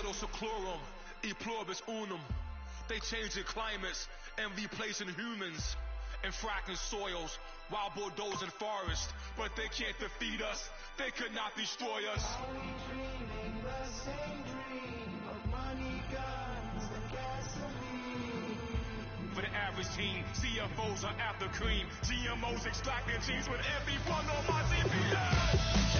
modo seclorum, e pluribus unum. They changing climates and replacing humans and fracking soils while bulldozing forests. But they can't defeat us. They could not destroy us. Are we dreaming the same dream of money, guns, and gasoline? For the average teen, CFOs are after cream. GMOs extracting genes with everyone on my CPS.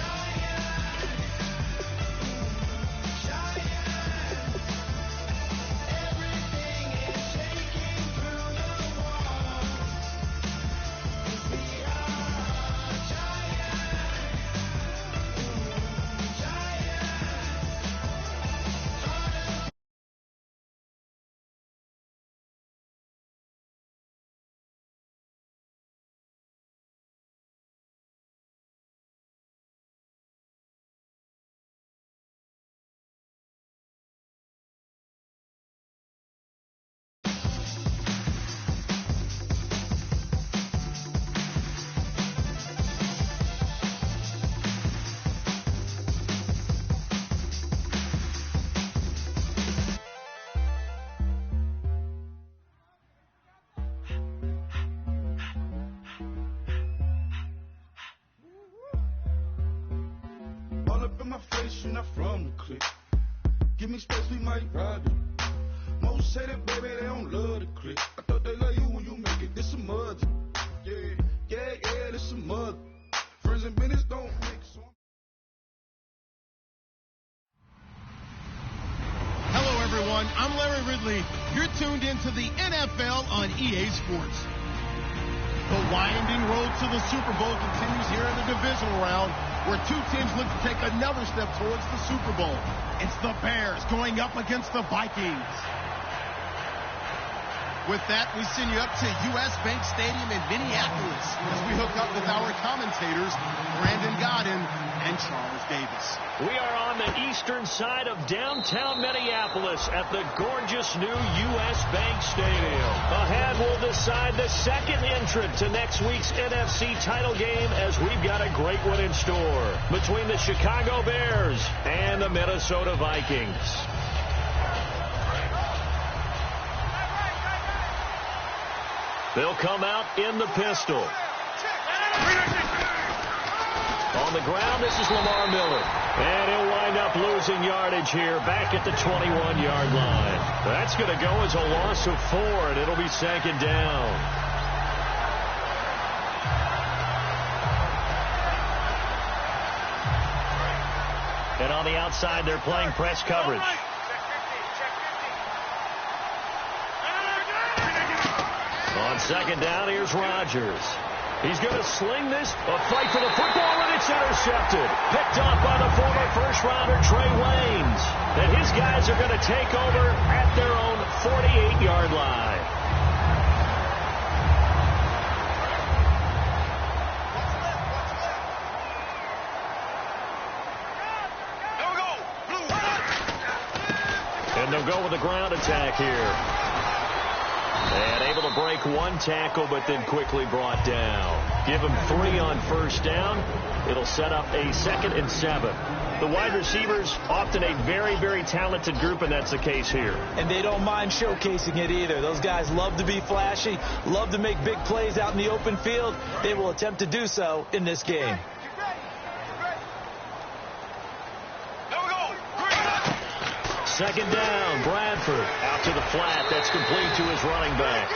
My face, you're not from the clique. Give me space, we might ride it. Most say that, baby, they don't love the clique. I thought they love you when you make it. This a mud. Yeah, this a mud. Friends and business don't mix. Hello, everyone. I'm Larry Ridley. You're tuned into the NFL on EA Sports. The winding road to the Super Bowl continues here in the divisional round, where two teams look to take another step towards the Super Bowl. It's the Bears going up against the Vikings. With that, we send you up to U.S. Bank Stadium in Minneapolis as we hook up with our commentators, Brandon Godden and Charles Davis. We are on the eastern side of downtown Minneapolis at the gorgeous new U.S. Bank Stadium. Ahead, we'll decide the second entrant to next week's NFC title game, as we've got a great one in store between the Chicago Bears and the Minnesota Vikings. They'll come out in the pistol. On the ground, this is Lamar Miller. And he'll wind up losing yardage here back at the 21-yard line. That's going to go as a loss of 4, and it'll be second down. And on the outside, they're playing press coverage. On second down, here's Rodgers. He's going to sling this, a fight for the football, and it's intercepted. Picked off by the former first-rounder Trey Waynes. And his guys are going to take over at their own 48-yard line. And they'll go with the ground attack here. And able to break one tackle, but then quickly brought down. Give him 3 on first down. It'll set up a 2nd and 7. The wide receivers, often a very, very talented group, and that's the case here. And they don't mind showcasing it either. Those guys love to be flashy, love to make big plays out in the open field. They will attempt to do so in this game. Second down, Bradford out to the flat. That's complete to his running back.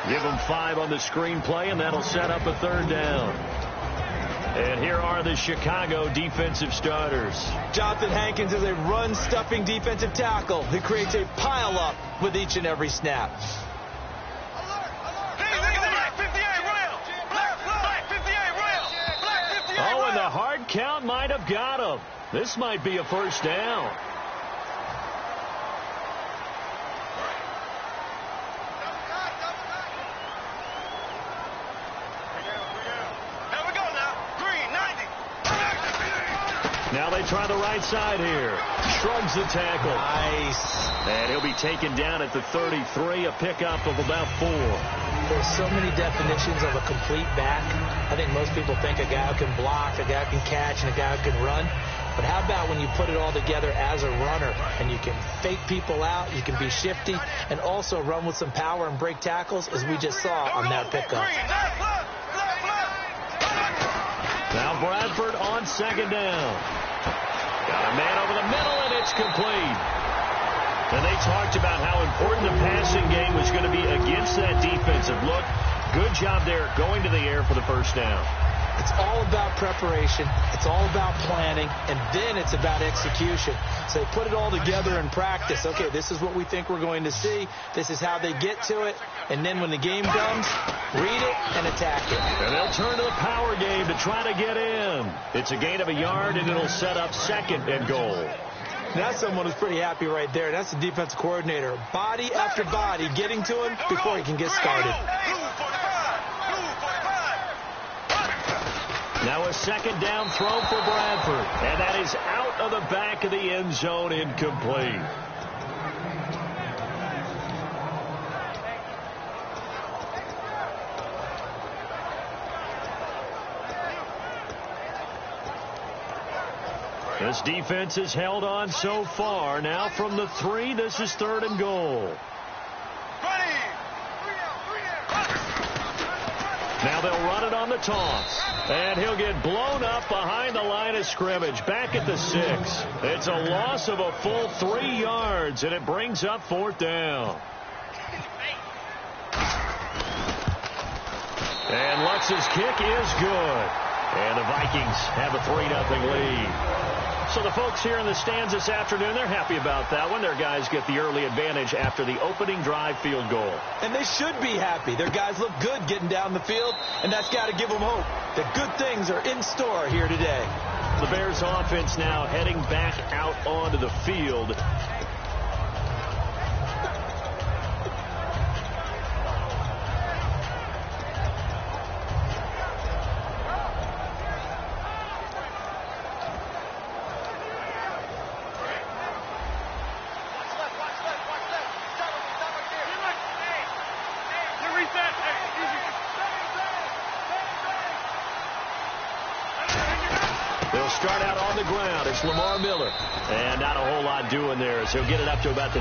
Give him 5 on the screen play, and that'll set up a 3rd down. And here are the Chicago defensive starters. Jonathan Hankins is a run-stuffing defensive tackle who creates a pile-up with each and every snap. Oh, and the hard count might have got him. This might be a first down. Now they try the right side here. Shrugs the tackle. Nice. And he'll be taken down at the 33, a pickup of about 4. There's so many definitions of a complete back. I think most people think a guy who can block, a guy who can catch, and a guy who can run. But how about when you put it all together as a runner and you can fake people out, you can be shifty, and also run with some power and break tackles, as we just saw on that pickup. Now Bradford on second down. Got a man over the middle, and it's complete. And they talked about how important the passing game was going to be against that defensive look. Good job there going to the air for the first down. It's all about preparation. It's all about planning. And then it's about execution. So they put it all together in practice. Okay, this is what we think we're going to see. This is how they get to it. And then when the game comes, read it and attack it. And they'll turn to the power game to try to get in. It's a gain of a yard, and it'll set up second and goal. Now someone who's pretty happy right there. That's the defensive coordinator. Body after body getting to him before he can get started. Now a second down throw for Bradford. And that is out of the back of the end zone, incomplete. This defense has held on so far. Now from the 3, this is third and goal. Now they'll run it on the toss. And he'll get blown up behind the line of scrimmage. Back at the 6. It's a loss of a full 3 yards, and it brings up fourth down. And Lutz's kick is good. And the Vikings have a 3-0 lead. So the folks here in the stands this afternoon, they're happy about that one. Their guys get the early advantage after the opening drive field goal. And they should be happy. Their guys look good getting down the field, and that's got to give them hope that good things are in store here today. The Bears offense now heading back out onto the field. They'll start out on the ground. It's Lamar Miller. And not a whole lot doing there, so he'll get it up to about the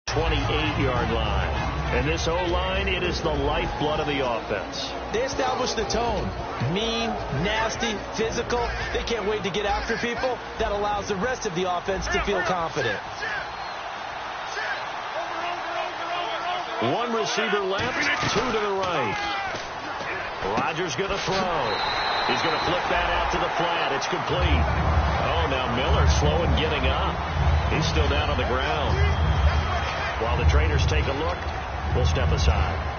28-yard line. And this O-line, it is the lifeblood of the offense. They establish the tone. Mean, nasty, physical. They can't wait to get after people. That allows the rest of the offense to feel confident. One receiver left, 2 to the right. Rodgers going to throw. He's going to flip that out to the flat. It's complete. Oh, now Miller slow in getting up. He's still down on the ground. While the trainers take a look, we'll step aside.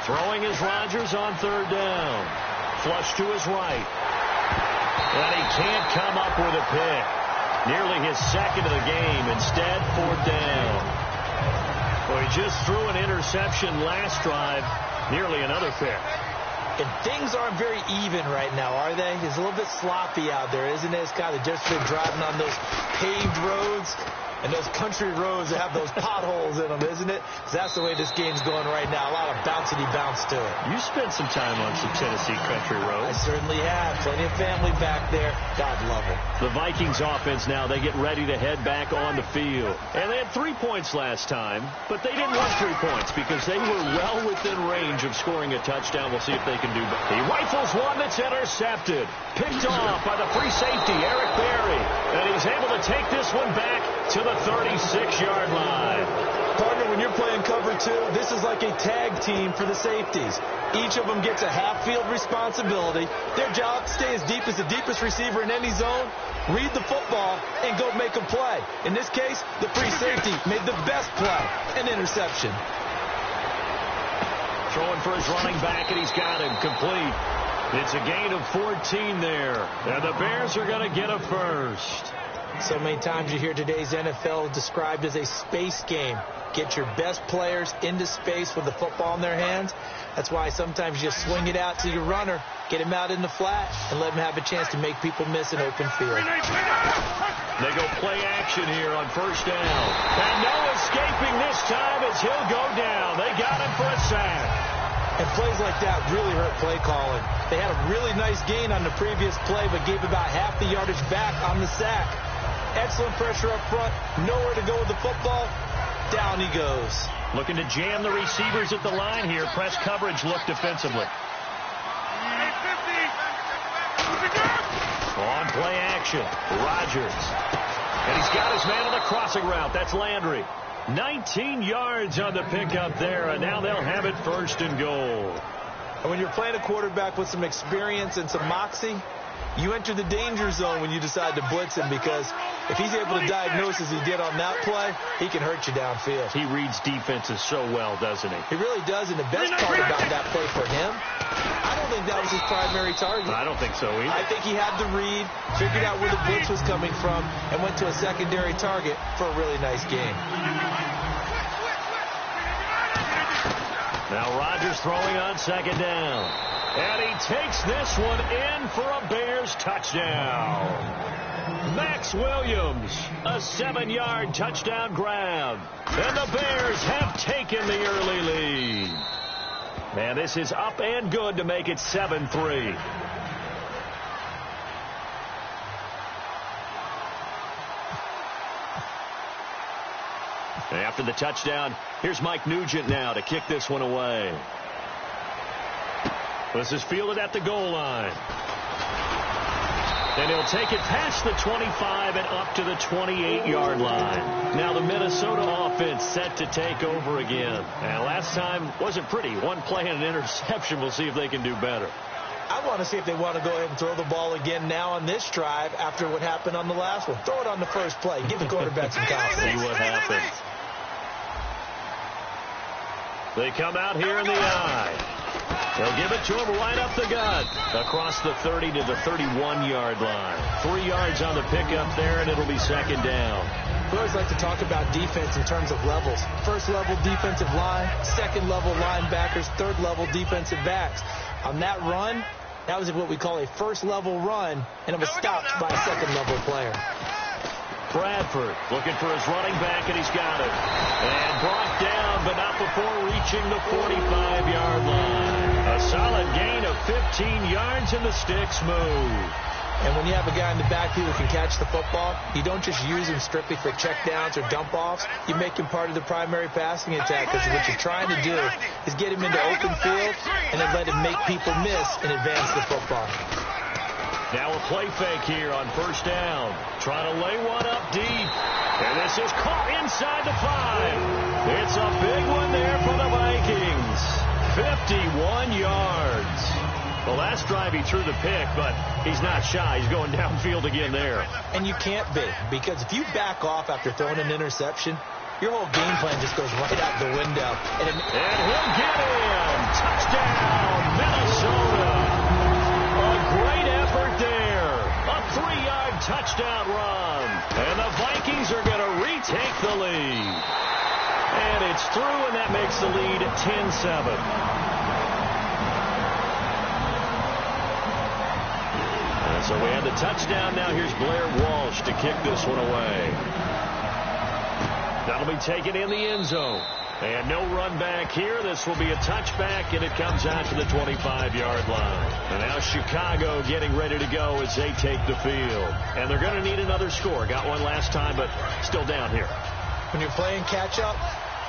Throwing is Rodgers on third down. Flush to his right. And he can't come up with a pick. Nearly his second of the game. Instead, fourth down. Well, he just threw an interception last drive. Nearly another pick. And things aren't very even right now, are they? It's a little bit sloppy out there, isn't it? It's kind of just been driving on those paved roads and those country roads that have those potholes in them, isn't it? That's the way this game's going right now. A lot of bouncy-bounce to it. You spent some time on some Tennessee country roads. I certainly have. Plenty of family back there. God love it. The Vikings offense now, they get ready to head back on the field. And they had 3 points last time, but they didn't want 3 points because they were well within range of scoring a touchdown. We'll see if they can do better. He rifles one that's intercepted. Picked off by the free safety, Eric Berry. And he was able to take this one back to the 36-yard line. Partner, when you're playing cover 2, this is like a tag team for the safeties. Each of them gets a half-field responsibility. Their job, stay as deep as the deepest receiver in any zone, read the football, and go make a play. In this case, the free safety made the best play, an interception. throwing for his running back, and he's got him complete. It's a gain of 14 there, and the Bears are going to get a first. So many times you hear today's NFL described as a space game. Get your best players into space with the football in their hands. That's why sometimes you just swing it out to your runner, get him out in the flat, and let him have a chance to make people miss an open field. They go play action here on first down. And no escaping this time as he'll go down. They got him for a sack. And plays like that really hurt play calling. They had a really nice gain on the previous play, but gave about half the yardage back on the sack. Excellent pressure up front. Nowhere to go with the football. Down he goes. Looking to jam the receivers at the line here. Press coverage look defensively. On play action, Rodgers. And he's got his man on the crossing route. That's Landry. 19 yards on the pickup there, and now they'll have it first and goal. And when you're playing a quarterback with some experience and some moxie, you enter the danger zone when you decide to blitz him, because if he's able to diagnose as he did on that play, he can hurt you downfield. He reads defenses so well, doesn't he? He really does, and the best part about that play for him, I don't think that was his primary target. I don't think so either. I think he had the read, figured out where the blitz was coming from, and went to a secondary target for a really nice game. Now Rodgers throwing on second down. And he takes this one in for a Bears touchdown. Max Williams, a 7-yard touchdown grab. And the Bears have taken the early lead. And this is up and good to make it 7-3. After the touchdown, here's Mike Nugent now to kick this one away. This is fielded at the goal line. And he'll take it past the 25 and up to the 28-yard line. Now the Minnesota offense set to take over again. And last time wasn't pretty. One play and an interception. We'll see if they can do better. I want to see if they want to go ahead and throw the ball again now on this drive after what happened on the last one. Throw it on the first play. Give the quarterback some confidence. See what happens. They come out here in the eye. They'll give it to him right up the gut. Across the 30 to the 31-yard line. 3 yards on the pickup there, and it'll be second down. We always like to talk about defense in terms of levels. First level defensive line, second level linebackers, third level defensive backs. On that run, that was what we call a first level run, and it was stopped by a second level player. Bradford looking for his running back, and he's got it. And brought down, but not before reaching the 45-yard line. A solid gain of 15 yards, and the sticks move. And when you have a guy in the backfield who can catch the football, you don't just use him strictly for checkdowns or dump-offs. You make him part of the primary passing attack, because what you're trying to do is get him into open field and then let him make people miss and advance the football. Now a play fake here on first down. Trying to lay one up deep. And this is caught inside the 5. It's a big one there for the Vikings. 51 yards. The last drive he threw the pick, but he's not shy. He's going downfield again there. And you can't be, because if you back off after throwing an interception, your whole game plan just goes right out the window. And he'll get him. Touchdown, Minnesota. A great effort there. A 3-yard touchdown run. And the Vikings are going to retake the lead. And it's through, and that makes the lead 10-7. So we had the touchdown. Now here's Blair Walsh to kick this one away. That'll be taken in the end zone. And no run back here. This will be a touchback, and it comes out to the 25-yard line. And now Chicago getting ready to go as they take the field. And they're going to need another score. Got one last time, but still down here. When you're playing catch-up,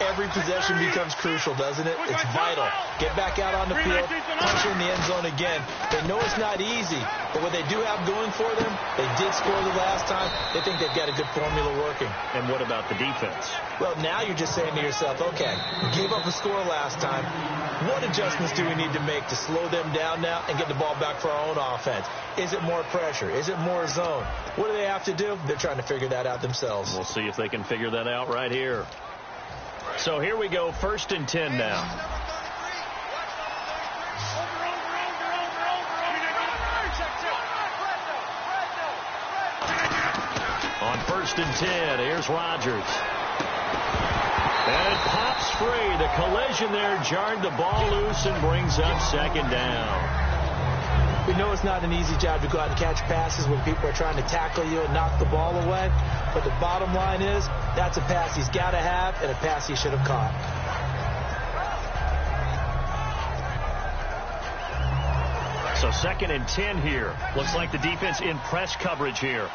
every possession becomes crucial, doesn't it? It's vital. Get back out on the field, punch in the end zone again. They know it's not easy, but what they do have going for them, they did score the last time. They think they've got a good formula working. And what about the defense? Well, now you're just saying to yourself, okay, gave up a score last time. What adjustments do we need to make to slow them down now and get the ball back for our own offense? Is it more pressure? Is it more zone? What do they have to do? They're trying to figure that out themselves. We'll see if they can figure that out right here. So here we go, 1st and 10 now. On 1st and 10, here's Rodgers. And it pops free. The collision there jarred the ball loose and brings up 2nd down. We know it's not an easy job to go out and catch passes when people are trying to tackle you and knock the ball away. But the bottom line is that's a pass he's got to have and a pass he should have caught. So 2nd and 10 here. Looks like the defense in press coverage here.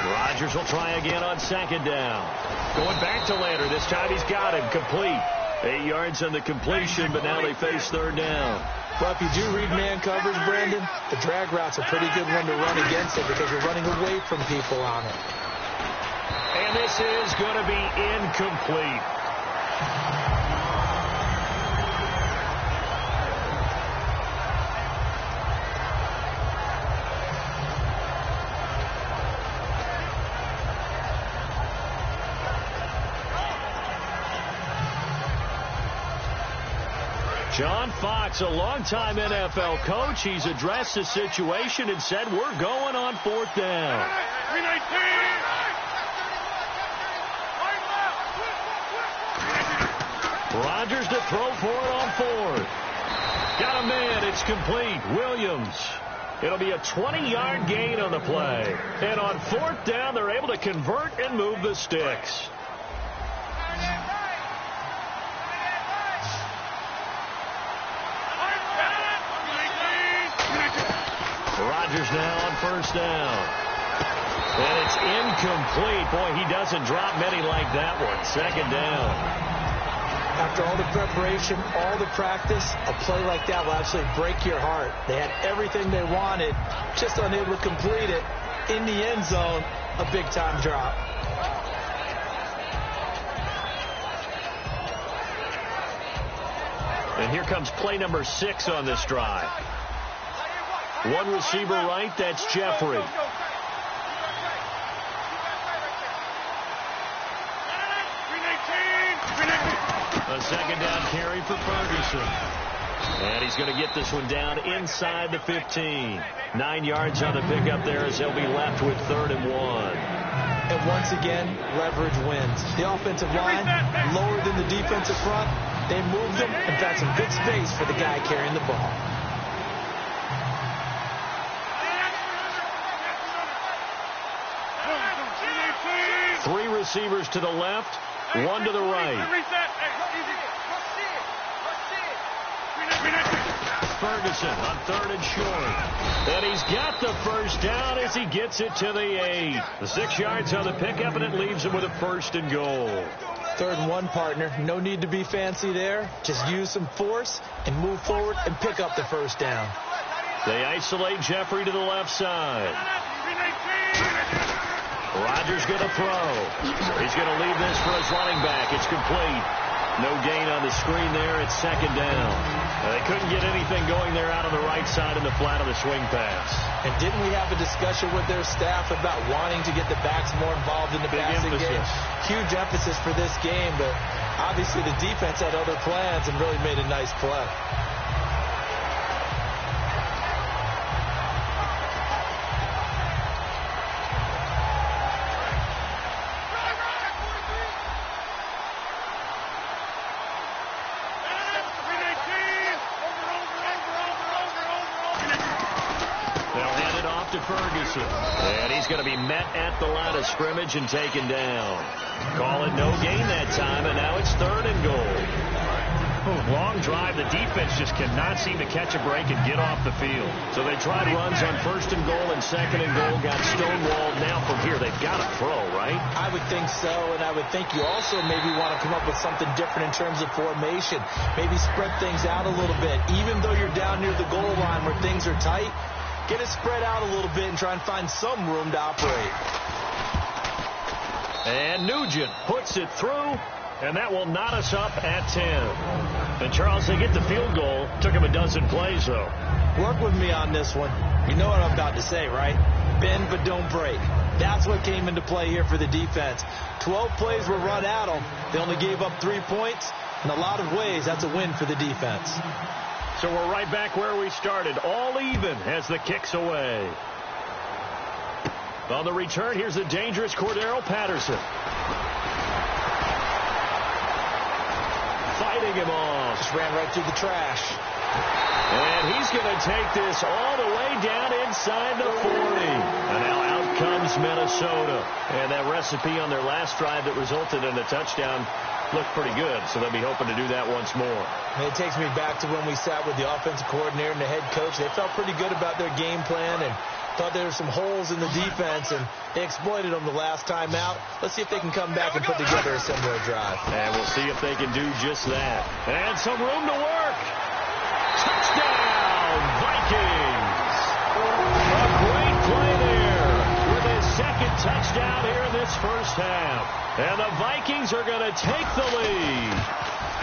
Rodgers will try again on 2nd down. Going back to Lander. This time he's got him complete. 8 yards on the completion, but now they face 3rd down. Well, if you do read man coverage, Brandon, the drag route's a pretty good one to run against it because you're running away from people on it. And this is going to be incomplete. John Fox, a longtime NFL coach, he's addressed the situation and said, we're going on 4th down. Rodgers to throw for it on 4th. Got a man, it's complete. Williams. It'll be a 20-yard gain on the play. And on 4th down, they're able to convert and move the sticks. Rodgers now on 1st down. And it's incomplete. Boy, he doesn't drop many like that one. 2nd down. After all the preparation, all the practice, a play like that will actually break your heart. They had everything they wanted, just unable to complete it. In the end zone, a big-time drop. And here comes play number 6 on this drive. One receiver right, that's Jeffrey. A 2nd down carry for Ferguson. And he's going to get this one down inside the 15. 9 yards on the pickup there as they'll be left with 3rd and 1. And once again, leverage wins. The offensive line lower than the defensive front. They moved them and found some good space for the guy carrying the ball. Three receivers to the left, one to the right. Ferguson on 3rd and short. And he's got the 1st down as he gets it to the 8. The 6 yards on the pickup, and it leaves him with a 1st and goal. 3rd and 1, partner. No need to be fancy there. Just use some force and move forward and pick up the 1st down. They isolate Jeffrey to the left side. Rodgers going to throw. He's going to leave this for his running back. It's complete. No gain on the screen there. It's 2nd down. They couldn't get anything going there out on the right side in the flat of the swing pass. And didn't we have a discussion with their staff about wanting to get the backs more involved in the passing game? Huge emphasis for this game, but obviously the defense had other plans and really made a nice play. Ferguson. And he's going to be met at the line of scrimmage and taken down. Call it no gain that time, and now it's 3rd and goal. Long drive. The defense just cannot seem to catch a break and get off the field. So they tried runs on 1st and goal and 2nd and goal. Got stonewalled. Now from here, they've got to throw, right? I would think so, and I would think you also maybe want to come up with something different in terms of formation. Maybe spread things out a little bit. Even though you're down near the goal line where things are tight, get it spread out a little bit and try and find some room to operate. And Nugent puts it through, and that will knot us up at 10. And, Charles, they get the field goal. Took him a dozen plays, though. Work with me on this one. You know what I'm about to say, right? Bend but don't break. That's what came into play here for the defense. 12 plays were run at them. They only gave up 3 points. In a lot of ways, that's a win for the defense. So we're right back where we started, all even as the kick's away. On the return, here's the dangerous Cordero Patterson. Fighting him off. Just ran right through the trash. And he's going to take this all the way down inside the 40. And now out comes Minnesota. And that recipe on their last drive that resulted in a touchdown looked pretty good, so they'll be hoping to do that once more. And it takes me back to when we sat with the offensive coordinator and the head coach. They felt pretty good about their game plan and thought there were some holes in the defense, and they exploited them the last time out. Let's see if they can come back and put together a similar drive. And we'll see if they can do just that. And some room to work. Touchdown, Vikings. A great play there with his second touchdown here in this first half. And the Vikings are going to take the lead.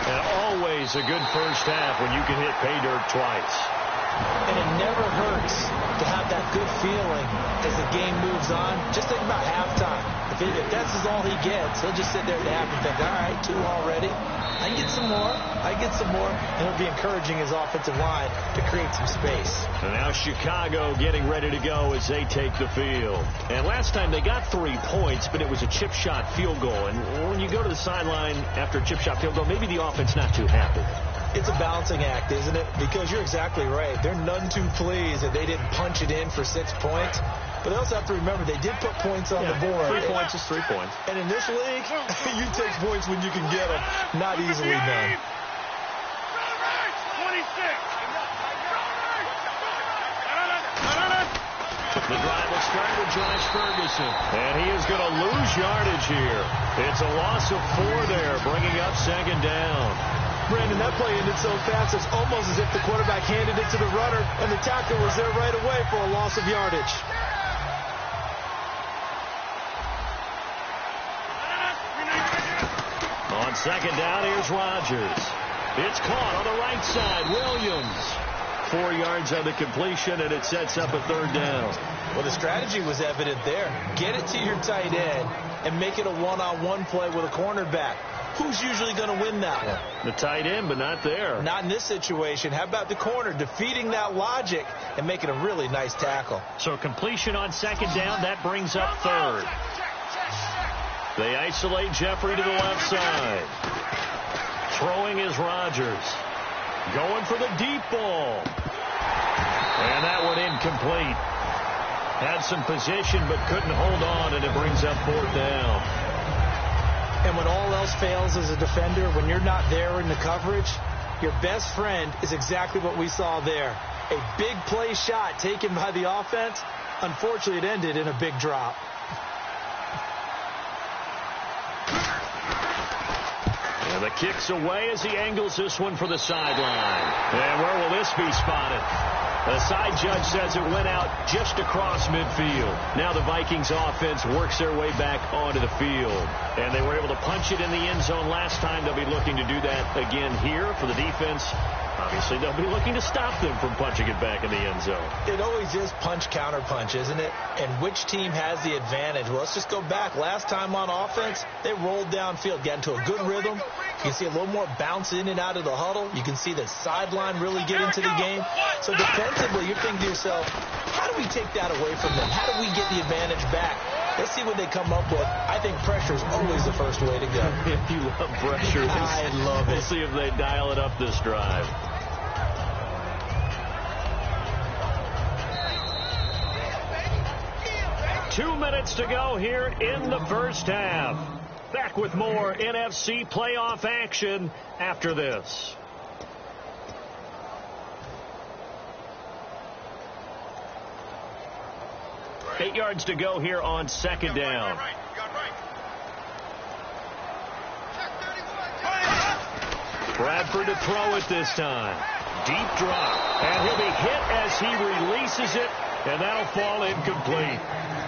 And always a good first half when you can hit pay dirt twice. And it never hurts to have that good feeling as the game moves on. Just think about halftime. If that's all he gets, he'll just sit there at the half and think, all right, 2 already. I get some more. I get some more. And he'll be encouraging his offensive line to create some space. And now Chicago getting ready to go as they take the field. And last time they got 3 points, but it was a chip shot field goal. And when you go to the sideline after a chip shot field goal, maybe the offense not too happy. It's a balancing act, isn't it? Because you're exactly right. They're none too pleased that they didn't punch it in for 6 points. But they also have to remember they did put points on the board. 3 points is 3 points. And in this league, you take points when you can get them. Not easily done. 26. The drive will start with Josh Ferguson. And he is going to lose yardage here. It's a loss of 4 there, bringing up second down. Brandon, that play ended so fast, it's almost as if the quarterback handed it to the runner, and the tackle was there right away for a loss of yardage. On second down, here's Rodgers. It's caught on the right side. Williams. 4 yards on the completion, and it sets up a third down. Well, the strategy was evident there. Get it to your tight end and make it a one-on-one play with a cornerback. Who's usually going to win that one? The tight end, but not there. Not in this situation. How about the corner defeating that logic and making a really nice tackle? So completion on second down, that brings up third. They isolate Jeffrey to the left side. Throwing is Rodgers. Going for the deep ball. And that one incomplete. Had some position but couldn't hold on, and it brings up fourth down. And when all else fails as a defender, when you're not there in the coverage, your best friend is exactly what we saw there. A big play shot taken by the offense. Unfortunately, it ended in a big drop. And the kick's away as he angles this one for the sideline. And where will this be spotted? The side judge says it went out just across midfield. Now the Vikings offense works their way back onto the field. And they were able to punch it in the end zone last time. They'll be looking to do that again here for the defense. Obviously, they'll be looking to stop them from punching it back in the end zone. It always is punch-counter-punch, isn't it? And which team has the advantage? Well, let's just go back. Last time on offense, they rolled downfield, got into a good rhythm. You can see a little more bounce in and out of the huddle. You can see the sideline really get into the game. So defensively, you're thinking to yourself, how do we take that away from them? How do we get the advantage back? Let's see what they come up with. I think pressure is always the first way to go. If you love pressure, I love it. We'll see if they dial it up this drive. Two minutes to go here in the first half. Back with more NFC playoff action after this. Eight yards to go here on second down. Bradford to throw it this time. Deep drop. And he'll be hit as he releases it, and that'll fall incomplete.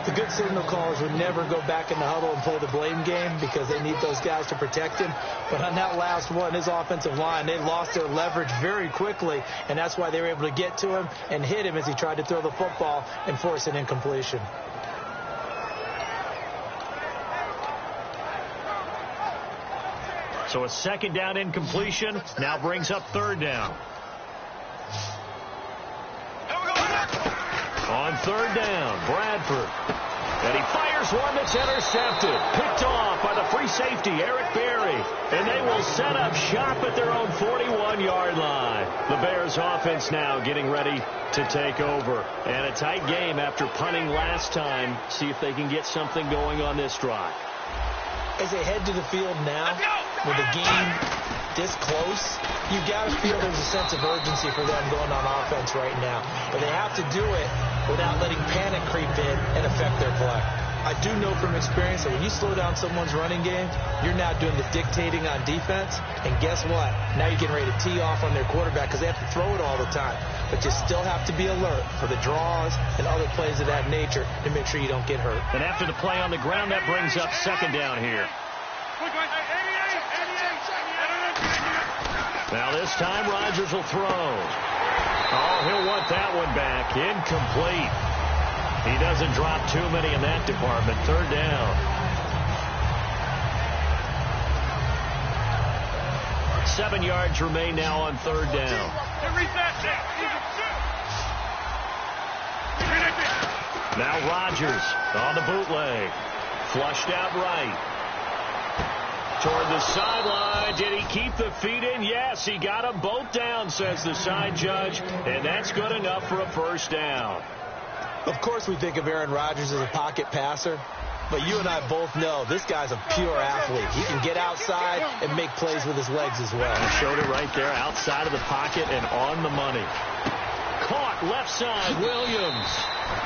The good signal callers would never go back in the huddle and play the blame game because they need those guys to protect him. But on that last one, his offensive line, they lost their leverage very quickly, and that's why they were able to get to him and hit him as he tried to throw the football and force an incompletion. So a second down incompletion now brings up third down. third down. Bradford. And he fires one that's intercepted. Picked off by the free safety, Eric Berry. And they will set up shop at their own 41-yard line. The Bears offense now getting ready to take over. And a tight game after punting last time. See if they can get something going on this drive. As they head to the field now, with the game this close, you've got to feel there's a sense of urgency for them going on offense right now. But they have to do it without letting panic creep in and affect their play. I do know from experience that when you slow down someone's running game, you're now doing the dictating on defense. And guess what? Now you're getting ready to tee off on their quarterback because they have to throw it all the time. But you still have to be alert for the draws and other plays of that nature to make sure you don't get hurt. And after the play on the ground, that brings up second down here. Now this time Rodgers will throw. Oh, he'll want that one back. Incomplete. He doesn't drop too many in that department. Third down. 7 yards remain now on third down. Now Rodgers on the bootleg. Flushed out right. Toward the sideline. Did he keep the feet in? Yes, he got them both down, says the side judge. And that's good enough for a first down. Of course we think of Aaron Rodgers as a pocket passer, but you and I both know this guy's a pure athlete. He can get outside and make plays with his legs as well. He showed it right there, outside of the pocket and on the money. Caught left side, Williams.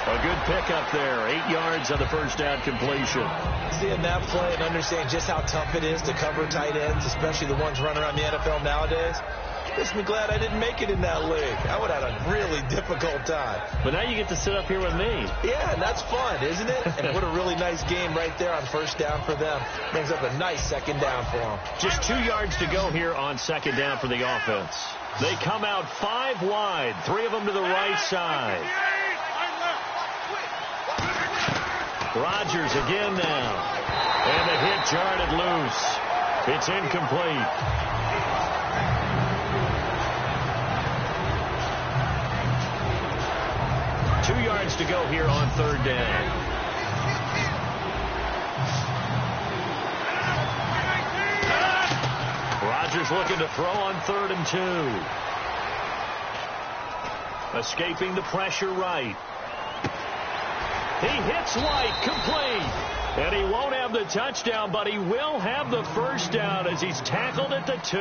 A good pickup there, 8 yards on the first down completion. Seeing that play and understanding just how tough it is to cover tight ends, especially the ones running around the NFL nowadays, makes me glad I didn't make it in that league. I would have had a really difficult time. But now you get to sit up here with me. Yeah, and that's fun, isn't it? And what a really nice game right there on first down for them. Brings up a nice second down for them. Just 2 yards to go here on second down for the offense. They come out 5 wide, 3 of them to the right side. Rodgers again now. And the hit jarred it loose. It's incomplete. Two yards to go here on third down. Rodgers looking to throw on 3rd and 2. Escaping the pressure right. He hits White, complete. And he won't have the touchdown, but he will have the first down as he's tackled at the 2.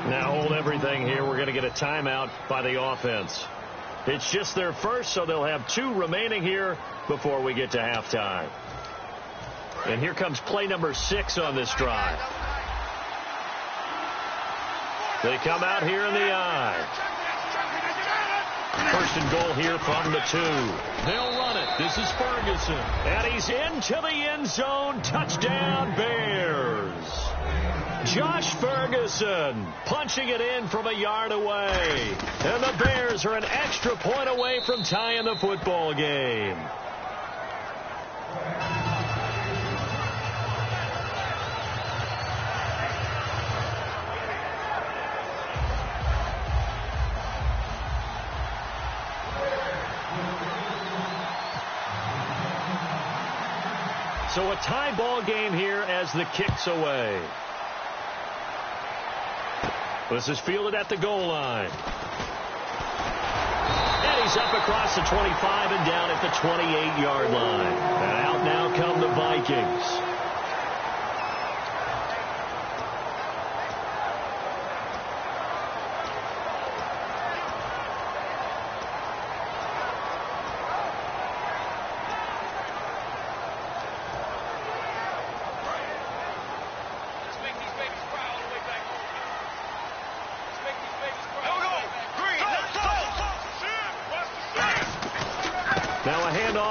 Now hold everything here. We're going to get a timeout by the offense. It's just their first, so they'll have 2 remaining here before we get to halftime. And here comes play number 6 on this drive. They come out here in the I. First and goal here from the 2. They'll run it. This is Ferguson. And he's into the end zone. Touchdown, Bears. Josh Ferguson punching it in from a yard away. And the Bears are an extra point away from tying the football game. So a tie ball game here as the kick's away. This is fielded at the goal line. And he's up across the 25 and down at the 28-yard line. And out now come the Vikings.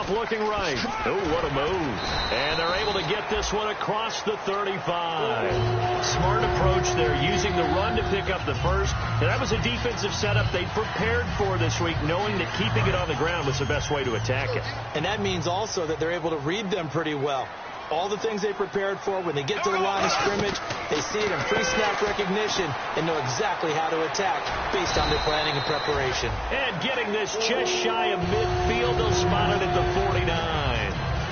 Looking right. Oh, what a move. And they're able to get this one across the 35. Smart approach there, using the run to pick up the first. And that was a defensive setup they prepared for this week, knowing that keeping it on the ground was the best way to attack it. And that means also that they're able to read them pretty well. all the things they prepared for. When they get to the line of scrimmage, they see it in pre-snap recognition and know exactly how to attack based on their planning and preparation. And getting this just shy of midfield, they'll spot it at the 49.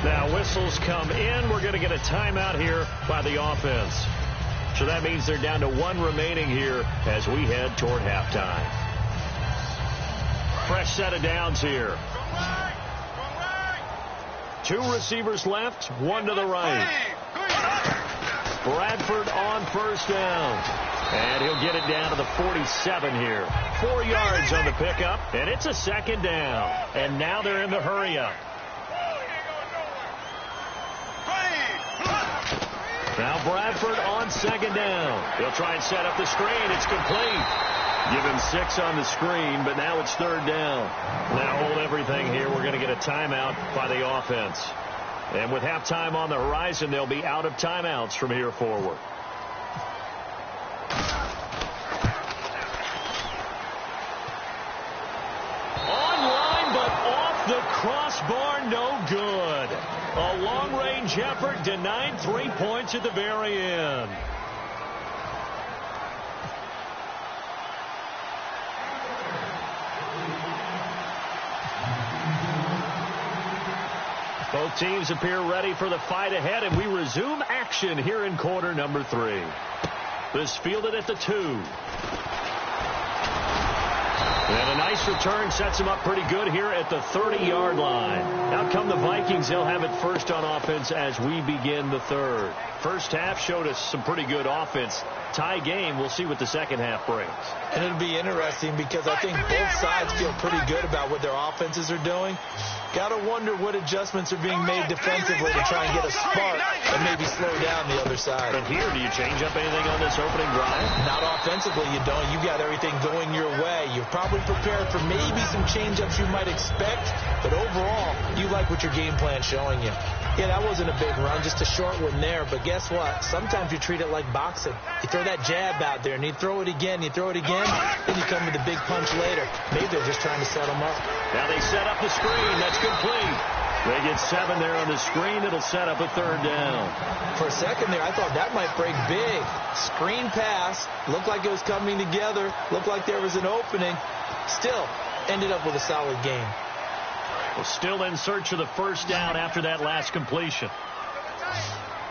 Now whistles come in. We're going to get a timeout here by the offense. So that means they're down to 1 remaining here as we head toward halftime. Fresh set of downs here. 2 receivers left, 1 to the right. Bradford on first down. And he'll get it down to the 47 here. 4 yards on the pickup, and it's a second down. And now they're in the hurry-up. Now Bradford on second down. He'll try and set up the screen. It's complete. Give him 6 on the screen, but now it's third down. Now hold everything here. We're going to get a timeout by the offense. And with halftime on the horizon, they'll be out of timeouts from here forward. Online, but off the crossbar, no good. A long-range effort denied 3 points at the very end. Both teams appear ready for the fight ahead, and we resume action here in quarter number 3. This fielded at the 2. And a nice return sets him up pretty good here at the 30-yard line. Out come the Vikings. They'll have it first on offense as we begin the third. First half showed us some pretty good offense. Tie game. We'll see what the second half brings. And it'll be interesting because I think both sides feel pretty good about what their offenses are doing. Got to wonder what adjustments are being made defensively to try and get a spark and maybe slow down the other side. But here, do you change up anything on this opening drive? Not offensively, you don't. You got everything going your way. You're probably prepared for maybe some change-ups you might expect, but overall, you like what your game plan's showing you. Yeah, that wasn't a big run, just a short one there, but guess what? Sometimes you treat it like boxing. You throw that jab out there, and you throw it again, then you come with a big punch later. Maybe they're just trying to set them up. Now they set up the screen. That's complete. They get 7 there on the screen. It'll set up a third down. For a second there, I thought that might break big. Screen pass. Looked like it was coming together. Looked like there was an opening. Still, ended up with a solid game. Well, still in search of the first down after that last completion.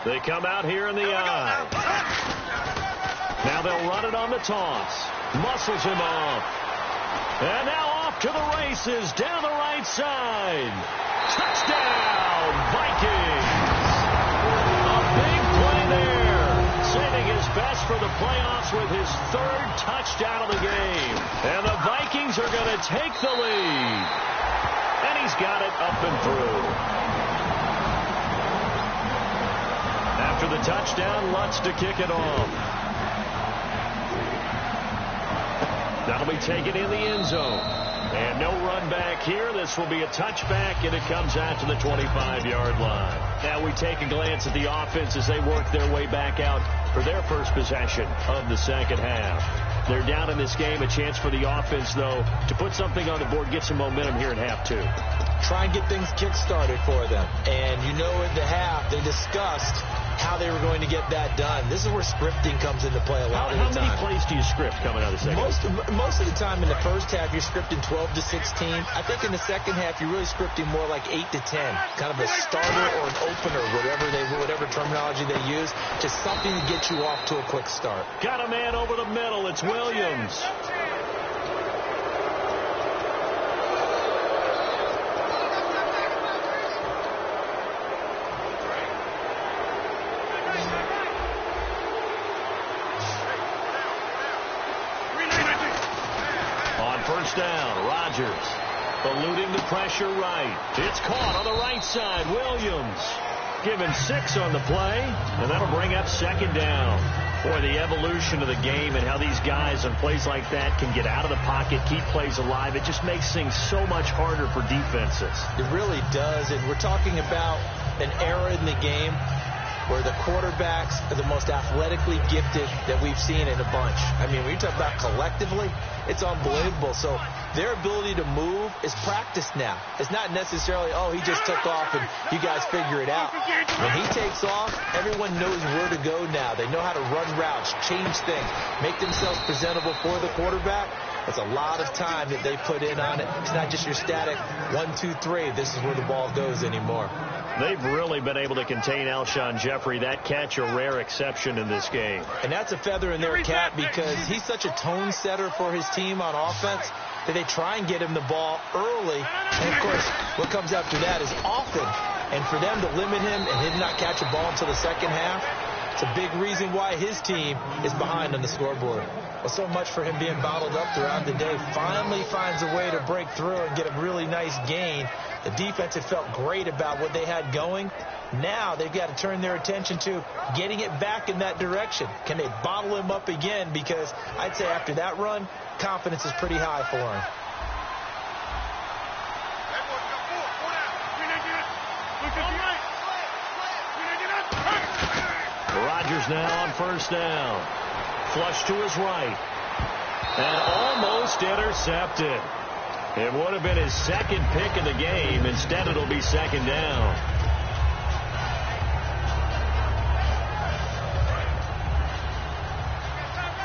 They come out here in the eye. Now they'll run it on the toss. Muscles him off. And now off to the races down the right side. Touchdown, Vikings. A big play there. Saving his best for the playoffs with his 3rd touchdown of the game. And the Vikings are going to take the lead. And he's got it up and through. After the touchdown, Lutz to kick it off. That'll be taken in the end zone. And no run back here. This will be a touchback, and it comes out to the 25-yard line. Now we take a glance at the offense as they work their way back out for their first possession of the second half. They're down in this game. A chance for the offense, though, to put something on the board, get some momentum here in half 2. Try and get things kick-started for them. And you know at the half, they discussed how they were going to get that done. This is where scripting comes into play a lot of the time. How many plays do you script coming out of the second half? Most of the time in the first half, you're scripting 12 to 16. I think in the second half, you're really scripting more like 8 to 10. Kind of a starter or an opener, whatever terminology they use. Just something to get you off to a quick start. Got a man over the middle. It's Williams. First down, Rodgers eluding the pressure right. It's caught on the right side. Williams given 6 on the play, and that'll bring up second down. Boy, the evolution of the game and how these guys on plays like that can get out of the pocket, keep plays alive, it just makes things so much harder for defenses. It really does, and we're talking about an era in the game where the quarterbacks are the most athletically gifted that we've seen in a bunch. I mean, when you talk about collectively, it's unbelievable. So their ability to move is practiced now. It's not necessarily, oh, he just took off and you guys figure it out. When he takes off, everyone knows where to go now. They know how to run routes, change things, make themselves presentable for the quarterback. That's a lot of time that they put in on it. It's not just your static 1, 2, 3. This is where the ball goes anymore. They've really been able to contain Alshon Jeffrey. That catch a rare exception in this game. And that's a feather in their cap because he's such a tone setter for his team on offense that they try and get him the ball early. And, of course, what comes after that is often. And for them to limit him and him not catch a ball until the second half, it's a big reason why his team is behind on the scoreboard. Well, so much for him being bottled up throughout the day. Finally finds a way to break through and get a really nice gain. The defense had felt great about what they had going. Now they've got to turn their attention to getting it back in that direction. Can they bottle him up again? Because I'd say after that run, confidence is pretty high for him. Rodgers now on first down. Flush to his right. And almost intercepted. It would have been his second pick of the game. Instead, it'll be second down.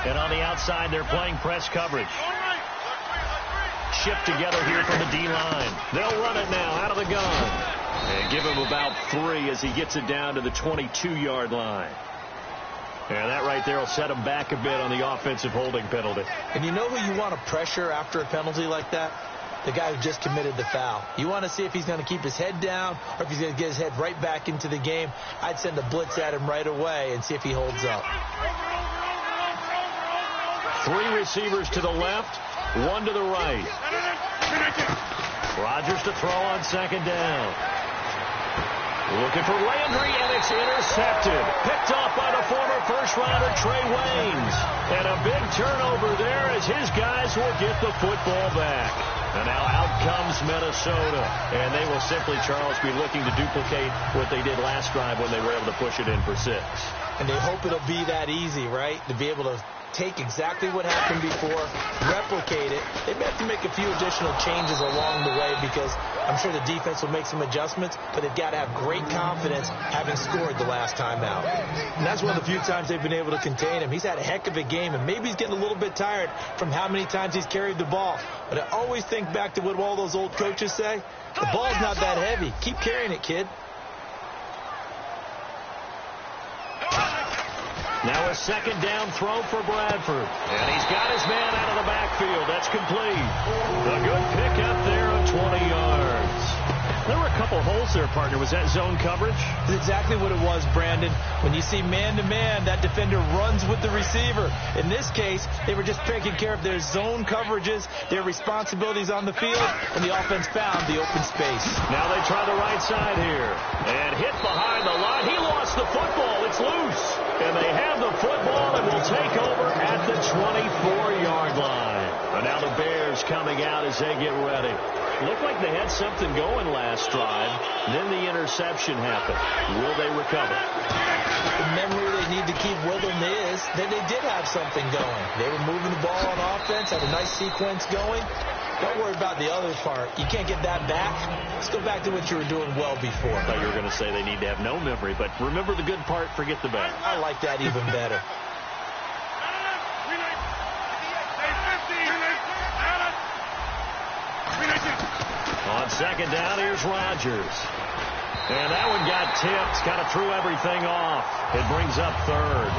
And on the outside, they're playing press coverage. Shipped together here from the D-line. They'll run it now out of the gun. And give him about 3 as he gets it down to the 22-yard line. And that right there will set him back a bit on the offensive holding penalty. And you know who you want to pressure after a penalty like that? The guy who just committed the foul. You want to see if he's going to keep his head down or if he's going to get his head right back into the game. I'd send a blitz at him right away and see if he holds up. 3 receivers to the left, 1 to the right. Rodgers to throw on second down. Looking for Landry, and it's intercepted. Picked off by the former first-rounder Trey Waynes. And a big turnover there as his guys will get the football back. And now out comes Minnesota. And they will simply, Charles, be looking to duplicate what they did last drive when they were able to push it in for 6. And they hope it'll be that easy, right? To be able to take exactly what happened before, replicate it. They may have to make a few additional changes along the way because I'm sure the defense will make some adjustments, but they've got to have great confidence having scored the last time out. And that's one of the few times they've been able to contain him. He's had a heck of a game, and maybe he's getting a little bit tired from how many times he's carried the ball. But I always think back to what all those old coaches say. The ball's not that heavy. Keep carrying it, kid. Now a second down throw for Bradford. And he's got his man out of the backfield. That's complete. A good pickup there of 20 yards. There were a couple holes there, partner. Was that zone coverage? That's exactly what it was, Brandon. When you see man-to-man, that defender runs with the receiver. In this case, they were just taking care of their zone coverages, their responsibilities on the field, and the offense found the open space. Now they try the right side here. And hit behind the line. He lost the football. It's loose. And they have the football and will take over at the 24-yard line. And now the Bears coming out as they get ready. Looked like they had something going last drive. Then the interception happened. Will they recover? The memory they need to keep with them is that they did have something going. They were moving the ball on offense, had a nice sequence going. Don't worry about the other part. You can't get that back. Let's go back to what you were doing well before. I thought you were going to say they need to have no memory, but remember the good part, forget the bad. I like that even better. On second down, here's Rodgers. And that one got tipped, kind of threw everything off. It brings up third.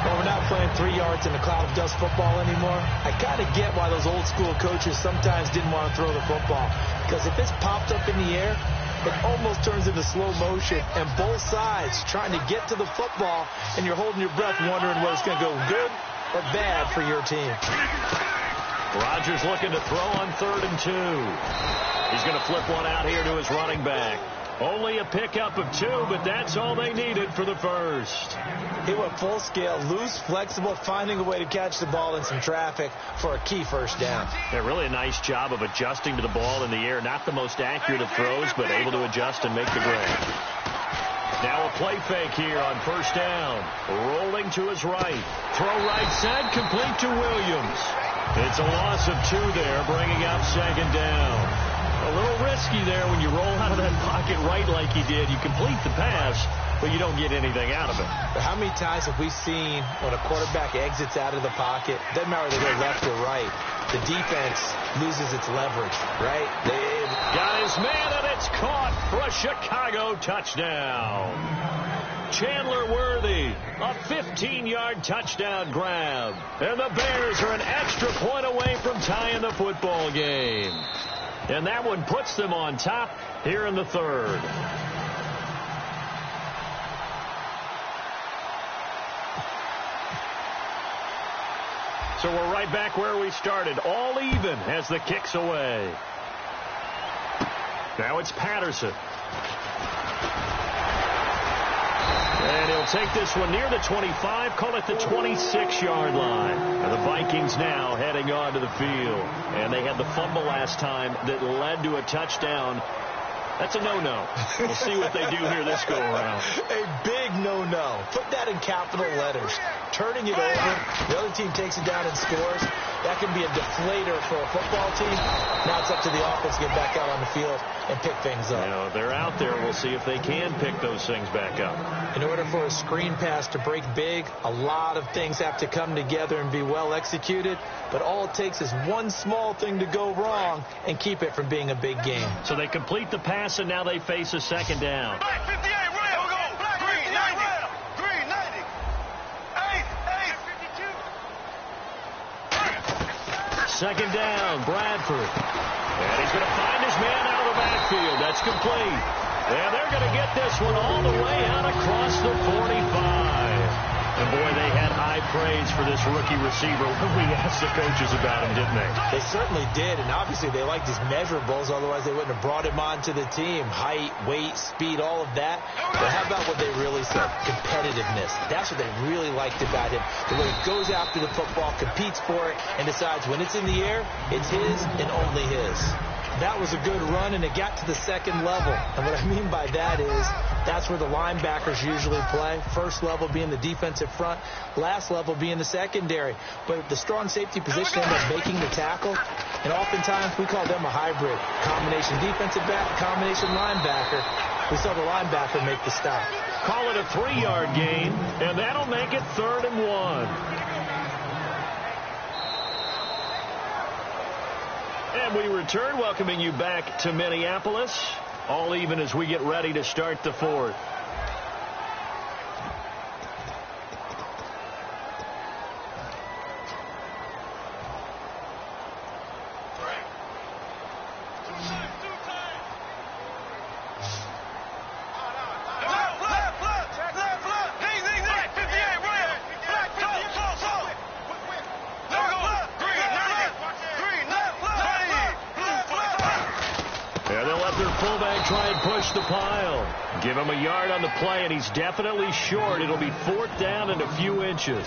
Well, we're not playing 3 yards in a cloud of dust football anymore. I kind of get why those old school coaches sometimes didn't want to throw the football. Because if it's popped up in the air, it almost turns into slow motion. And both sides trying to get to the football, and you're holding your breath wondering whether it's going to go good or bad for your team. Rodgers looking to throw on 3rd and 2. He's going to flip one out here to his running back. Only a pickup of 2, but that's all they needed for the first. He went full scale, loose, flexible, finding a way to catch the ball in some traffic for a key first down. Yeah, really a nice job of adjusting to the ball in the air. Not the most accurate of throws, but able to adjust and make the grab. Now a play fake here on first down. Rolling to his right. Throw right side, complete to Williams. It's a loss of 2 there, bringing up second down. A little risky there when you roll out of that pocket right like he did. You complete the pass, but you don't get anything out of it. But how many times have we seen when a quarterback exits out of the pocket, doesn't matter whether they go left or right, the defense loses its leverage, right? Got his man, and it's caught for a Chicago touchdown. Chandler Worthy, a 15-yard touchdown grab. And the Bears are an extra point away from tying the football game. And that one puts them on top here in the third. So we're right back where we started. All even as the kick's away. Now it's Patterson. And he'll take this one near the 25, call it the 26-yard line. And the Vikings now heading on to the field. And they had the fumble last time that led to a touchdown. That's a no-no. We'll see what they do here this go-around. A big no-no. Put that in capital letters. Turning it over, the other team takes it down and scores. That can be a deflator for a football team. Now it's up to the offense to get back out on the field and pick things up. You know, they're out there. We'll see if they can pick those things back up. In order for a screen pass to break big, a lot of things have to come together and be well executed. But all it takes is one small thing to go wrong and keep it from being a big game. So they complete the pass, and now they face a second down. Black 58, red. Black green 90. Green 90. 8, 52. Second down, Bradford. And he's going to find his man out of the backfield. That's complete. And they're going to get this one all the way out across the 45. And, boy, they had high praise for this rookie receiver when we asked the coaches about him, didn't they? They certainly did, and obviously they liked his measurables. Otherwise, they wouldn't have brought him onto the team. Height, weight, speed, all of that. But how about what they really said? Competitiveness. That's what they really liked about him. The way he goes after the football, competes for it, and decides when it's in the air, it's his and only his. That was a good run, and it got to the second level. And what I mean by that is that's where the linebackers usually play. First level being the defensive front, last level being the secondary. But the strong safety position ended up making the tackle, and oftentimes we call them a hybrid. Combination defensive back, combination linebacker. We saw the linebacker make the stop. Call it a 3-yard gain, and that'll make it 3rd and 1. And we return, welcoming you back to Minneapolis. All even as we get ready to start the fourth. Try and push the pile. Give him a yard on the play, and he's definitely short. It'll be 4th down and a few inches.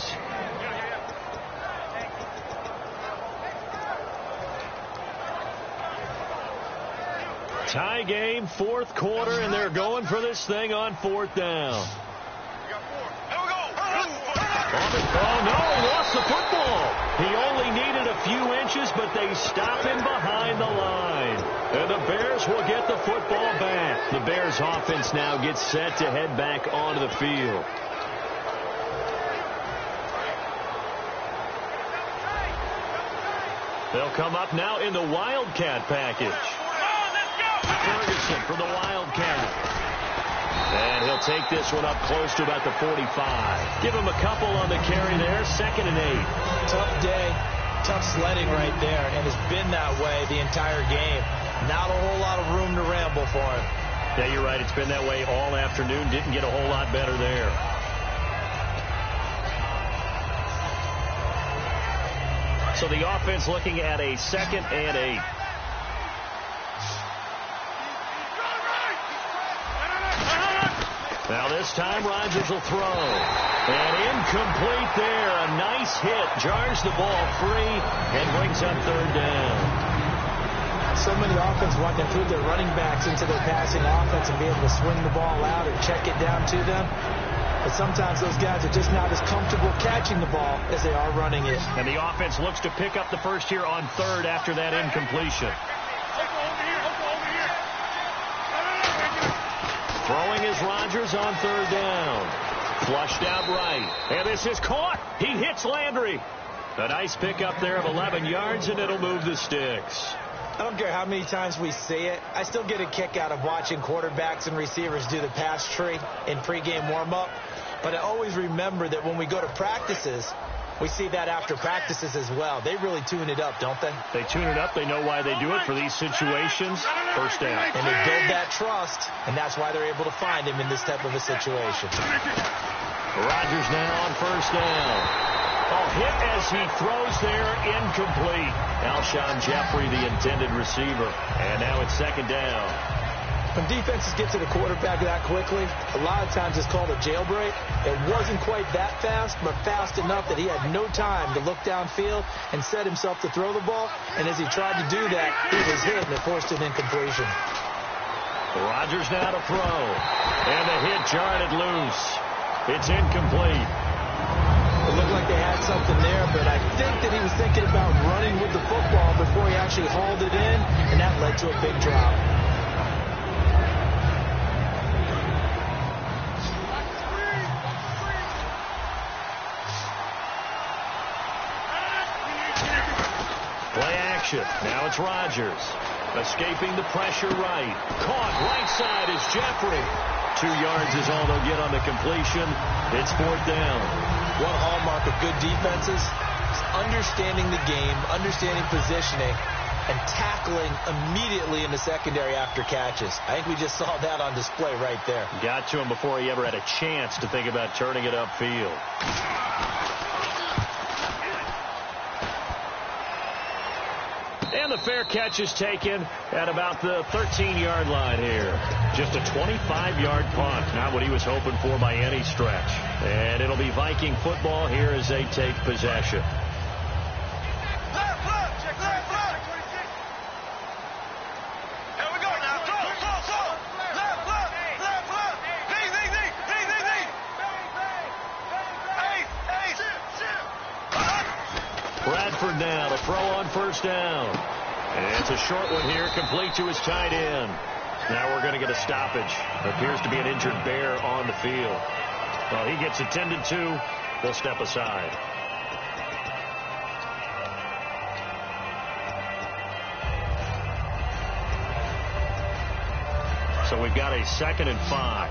Tie game, 4th quarter, and they're going for this thing on 4th down. Oh, no, he lost the football. He only needed a few inches, but they stop him behind the line. And the Bears will get the football back. The Bears offense now gets set to head back onto the field. They'll come up now in the Wildcat package. Ferguson for the Wildcat. And he'll take this one up close to about the 45. Give him a couple on the carry there. 2nd and 8. Tough day. Tough sledding right there. And it's been that way the entire game. Not a whole lot of room to ramble for him. Yeah, you're right. It's been that way all afternoon. Didn't get a whole lot better there. So the offense looking at a 2nd and 8. Now this time Rodgers will throw. And incomplete there. A nice hit. Jars the ball free and brings up 3rd down. So many offenses want to include their running backs into their passing offense and be able to swing the ball out or check it down to them. But sometimes those guys are just not as comfortable catching the ball as they are running it. And the offense looks to pick up the first here on third after that incompletion. Throwing is Rodgers on third down. Flushed out right. And this is caught. He hits Landry. A nice pickup there of 11 yards, and it'll move the sticks. I don't care how many times we see it. I still get a kick out of watching quarterbacks and receivers do the pass tree in pregame warm-up. But I always remember that when we go to practices, we see that after practices as well. They really tune it up, don't they? They tune it up. They know why they do it for these situations. First down. And they build that trust, and that's why they're able to find him in this type of a situation. Rodgers now on first down. Oh, hit as he throws there, incomplete. Alshon Jeffrey, the intended receiver. And now it's second down. When defenses get to the quarterback that quickly, a lot of times it's called a jailbreak. It wasn't quite that fast, but fast enough that he had no time to look downfield and set himself to throw the ball. And as he tried to do that, he was hit and it forced an incompletion. Rodgers now to throw. And the hit jarred it loose. It's incomplete. It looked like they had something there, but I think that he was thinking about running with the football before he actually hauled it in, and that led to a big drop. Play action. Now it's Rodgers. Escaping the pressure right. Caught right side is Jeffrey. 2 yards is all they'll get on the completion. It's fourth down. One hallmark of good defenses is understanding the game, understanding positioning, and tackling immediately in the secondary after catches. I think we just saw that on display right there. Got to him before he ever had a chance to think about turning it upfield. And the fair catch is taken at about the 13-yard line here. Just a 25-yard punt. Not what he was hoping for by any stretch. And it'll be Viking football here as they take possession. Bradford now to throw on first down. And it's a short one here, complete to his tight end. Now we're going to get a stoppage. Appears to be an injured Bear on the field. Well, he gets attended to. We'll step aside. So we've got a 2nd and 5.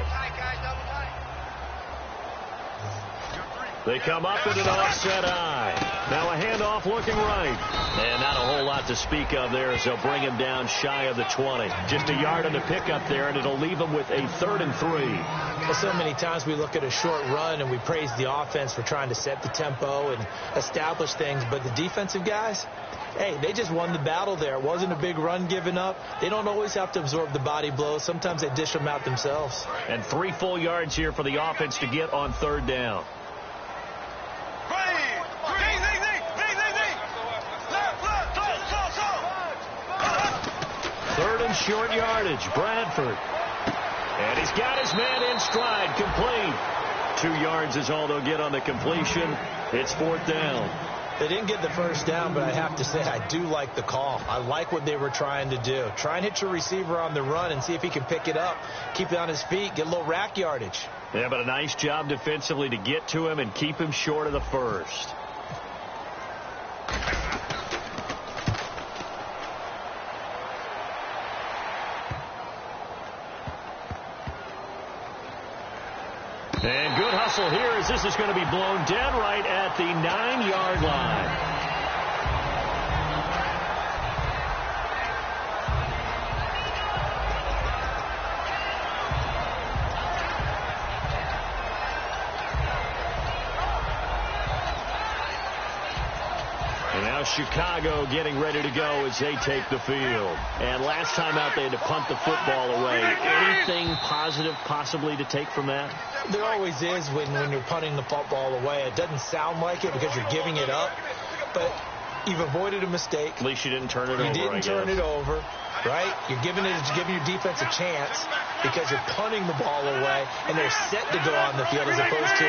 They come up with an offset eye. Now a handoff looking right. And not a whole lot to speak of there as they'll bring him down shy of the 20. Just a yard on the pickup there, and it'll leave him with a 3rd and 3. Well, so many times we look at a short run and we praise the offense for trying to set the tempo and establish things. But the defensive guys, hey, they just won the battle there. It wasn't a big run given up. They don't always have to absorb the body blows. Sometimes they dish them out themselves. And 3 full yards here for the offense to get on 3rd down. 3rd and short yardage. Bradford. And he's got his man in stride. Complete. 2 yards is all they'll get on the completion. It's 4th down. They didn't get the first down, but I have to say I do like the call. I like what they were trying to do. Try and hit your receiver on the run and see if he can pick it up, keep it on his feet, get a little rack yardage. Yeah, but a nice job defensively to get to him and keep him short of the first. And good hustle here as this is going to be blown dead right at the 9-yard line. And now Chicago getting ready to go as they take the field. And last time out they had to punt the football away. Anything positive possibly to take from that? There always is when you're punting the football away. It doesn't sound like it because you're giving it up, but you've avoided a mistake. At least you didn't turn it over. You didn't turn it over. right? You're giving your defense a chance because you're punting the ball away, and they're set to go on the field as opposed to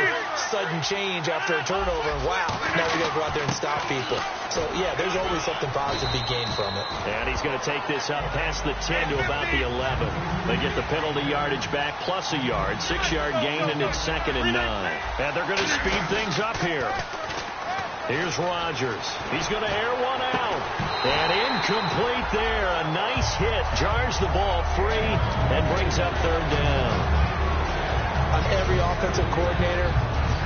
sudden change after a turnover, and wow, now we got to go out there and stop people. So, yeah, there's always something positive to be gained from it. And he's going to take this up past the 10 to about the 11. They get the penalty yardage back plus a yard, 6-yard gain, and it's 2nd and 9. And they're going to speed things up here. Here's Rodgers. He's going to air one out. And incomplete there. A nice hit. Jars the ball free and brings up 3rd down. On every offensive coordinator,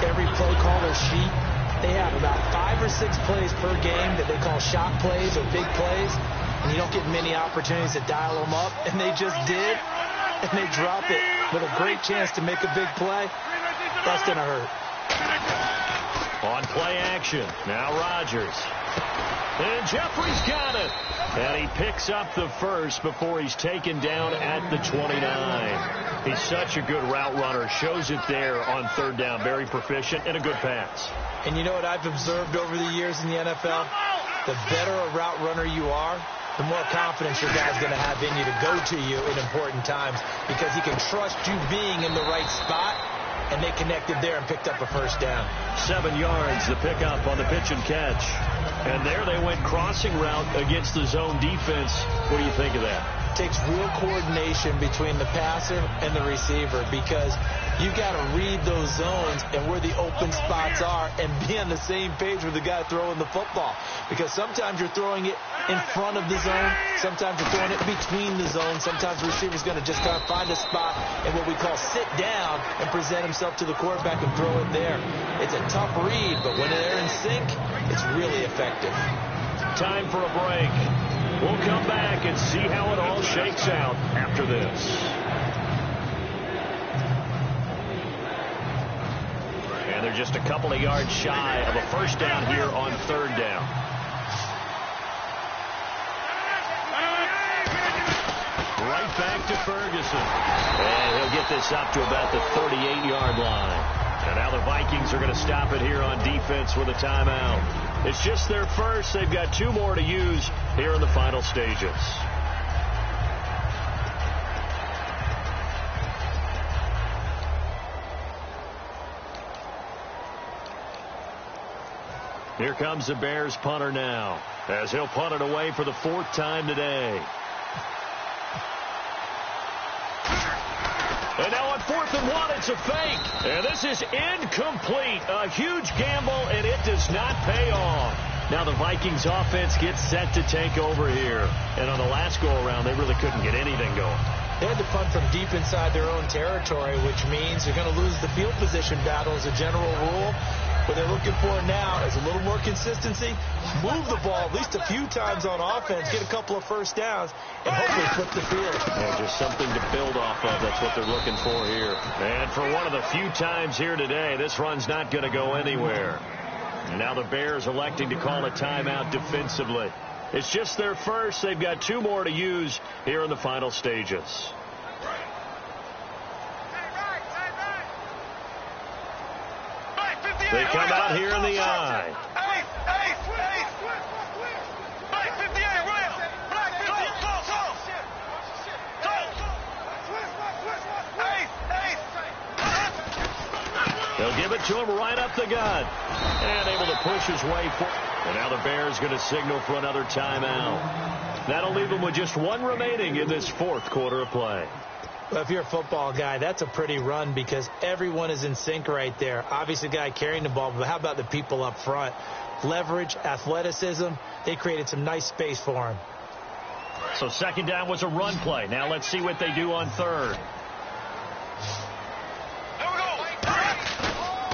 every play caller sheet, they have about 5 or 6 plays per game that they call shot plays or big plays. And you don't get many opportunities to dial them up. And they just did. And they drop it with a great chance to make a big play. That's going to hurt. On play action, now Rodgers. And Jeffrey's got it. And he picks up the first before he's taken down at the 29. He's such a good route runner. Shows it there on 3rd down. Very proficient and a good pass. And you know what I've observed over the years in the NFL? The better a route runner you are, the more confidence your guy's going to have in you to go to you in important times because he can trust you being in the right spot. And they connected there and picked up a 1st down. 7 yards, the pickup on the pitch and catch. And there they went crossing route against the zone defense. What do you think of that? Takes real coordination between the passer and the receiver because you got to read those zones and where the open spots are and be on the same page with the guy throwing the football. Because sometimes you're throwing it in front of the zone. Sometimes you're throwing it between the zones. Sometimes the receiver's going to just kind of find a spot and what we call sit down and present himself to the quarterback and throw it there. It's a tough read, but when they're in sync, it's really effective. Time for a break. We'll come back and see how it all shakes out after this. And they're just a couple of yards shy of a 1st down here on 3rd down. Right back to Ferguson. And he'll get this up to about the 38-yard line. And now the Vikings are going to stop it here on defense with a timeout. It's just their first. They've got 2 more to use here in the final stages. Here comes the Bears punter now, as he'll punt it away for the 4th time today. And now on 4th and 1, it's a fake. And this is incomplete. A huge gamble, and it does not pay off. Now the Vikings offense gets set to take over here. And on the last go-around, they really couldn't get anything going. They had to punt from deep inside their own territory, which means you're going to lose the field position battle as a general rule. What they're looking for now is a little more consistency, move the ball at least a few times on offense, get a couple of 1st downs, and hopefully flip the field. Yeah, just something to build off of. That's what they're looking for here. And for one of the few times here today, this run's not going to go anywhere. Now the Bears electing to call a timeout defensively. It's just their first. They've got 2 more to use here in the final stages. They come out here in the eye. They'll give it to him right up the gut. And able to push his way forward. And now the Bears going to signal for another timeout. That'll leave them with just 1 remaining in this 4th quarter of play. Well, if you're a football guy, that's a pretty run because everyone is in sync right there. Obviously, the guy carrying the ball, but how about the people up front? Leverage, athleticism, they created some nice space for him. So 2nd down was a run play. Now let's see what they do on 3rd.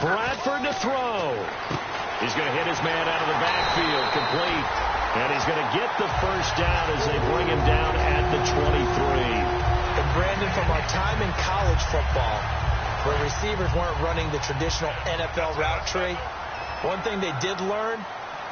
Bradford to throw. He's going to hit his man out of the backfield, complete. And he's going to get the 1st down as they bring him down at the 23. And Brandon, from our time in college football, where receivers weren't running the traditional NFL route tree, one thing they did learn,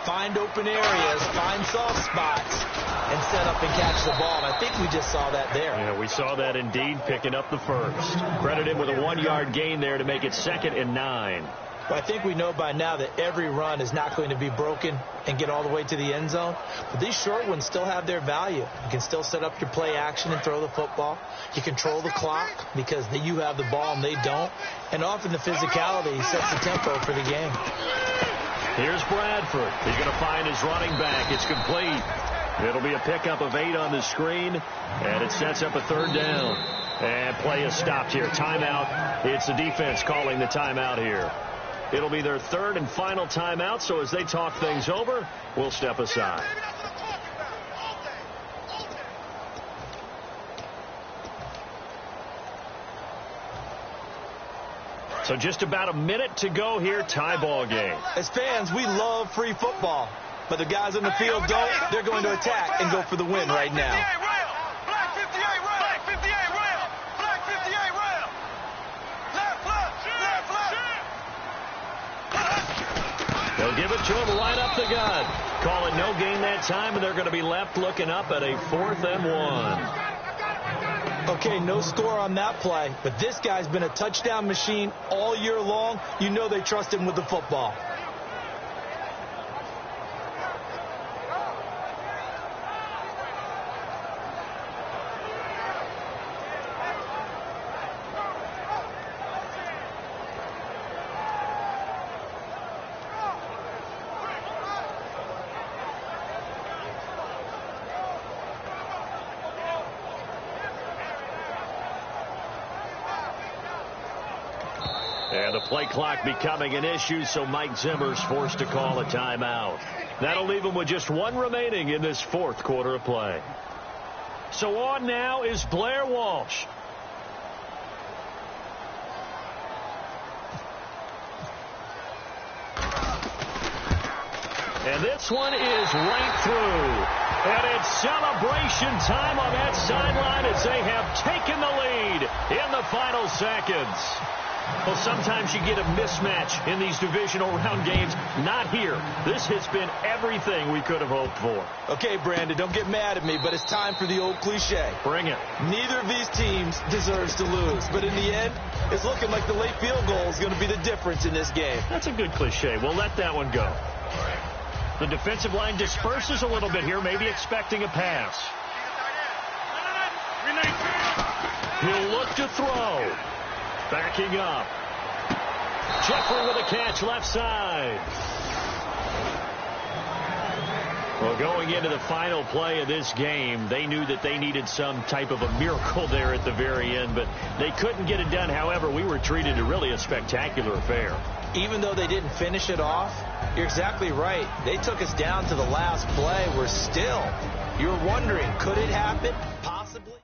find open areas, find soft spots, and set up and catch the ball. And I think we just saw that there. Yeah, we saw that indeed, picking up the 1st. Credit him with a 1-yard gain there to make it 2nd and 9. Well, I think we know by now that every run is not going to be broken and get all the way to the end zone. But these short ones still have their value. You can still set up your play action and throw the football. You control the clock because you have the ball and they don't. And often the physicality sets the tempo for the game. Here's Bradford. He's going to find his running back. It's complete. It'll be a pickup of 8 on the screen, and it sets up a 3rd down. And play is stopped here. Timeout. It's the defense calling the timeout here. It'll be their 3rd and final timeout, so as they talk things over, we'll step aside. So just about a minute to go here, tie ball game. As fans, we love free football, but the guys on the field don't. They're going to attack and go for the win right now. They'll give it to him right up the gut. Call it no gain that time, and they're going to be left looking up at a 4th and 1. Okay, no score on that play, but this guy's been a touchdown machine all year long. You know they trust him with the football. And the play clock becoming an issue, so Mike Zimmer's forced to call a timeout. That'll leave him with just 1 remaining in this 4th quarter of play. So on now is Blair Walsh. And this one is right through. And it's celebration time on that sideline as they have taken the lead in the final seconds. Well, sometimes you get a mismatch in these divisional round games. Not here. This has been everything we could have hoped for. Okay, Brandon, don't get mad at me, but it's time for the old cliche. Bring it. Neither of these teams deserves to lose, but in the end, it's looking like the late field goal is going to be the difference in this game. That's a good cliche. We'll let that one go. The defensive line disperses a little bit here, maybe expecting a pass. He'll look to throw. Backing up. Jeffrey with a catch left side. Well, going into the final play of this game, they knew that they needed some type of a miracle there at the very end, but they couldn't get it done. However, we were treated to really a spectacular affair. Even though they didn't finish it off, you're exactly right. They took us down to the last play. We're still, you're wondering, could it happen? Possibly.